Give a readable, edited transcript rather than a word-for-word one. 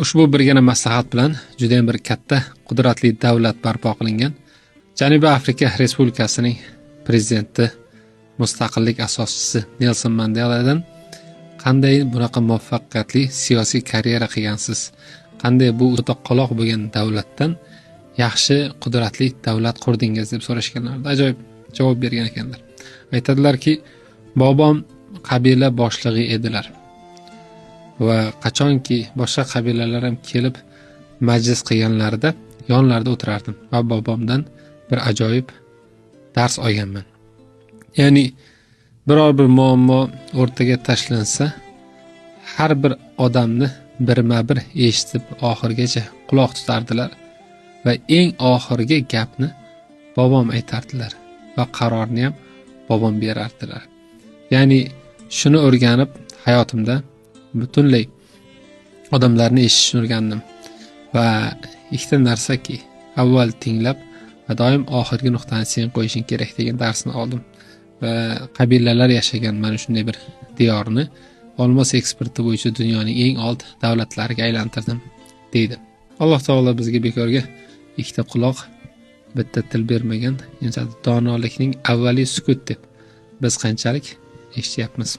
Ushbu birgina maslahat bilan juda ham bir katta qudratli davlat barpo qilingan. Janubiy Afrika Respublikasining prezidenti, mustaqillik asoschisi Nelson Mandeladan qanday bunaqa muvaffaqiyatli siyosiy karyera qilgansiz? Qanday bu o'ta qoloq bo'lgan davlatdan yaxshi qudratli davlat qurdingiz deb so'rashganlarida ajoyib javob bergan ekanlar. Aytadilarki, bobom qabila boshlig'i edilar. Va qachonki boshqa qabilalar ham kelib majlis qilganlarida yonlarida o'tirardim va bobomdan bir ajoyib dars olganman. Ya'ni biror bir muammo o'rtaga tashlansa, har bir odamni birma-bir eshitib oxirgacha quloq tutardilar va eng oxirgi gapni bobom aytardilar va qarorni ham bobom berardilar. Ya'ni shuni o'rganib hayotimda butunlay odamlarni eshitishni o'rgandim va ikkita narsaki, avval tinglab va doim oxirgi nuqtani sen qo'yishing kerak degan darsni oldim va qabilalar yashagan mana shunday bir diyorni olmos eksporti bo'yicha dunyoning eng old davlatlariga aylantirdim deydi. Alloh taolo bizga bekorga ikkita quloq, bitta til bermagan. Donolikning avvaliy sukut deb biz qanchalik eshityapmiz.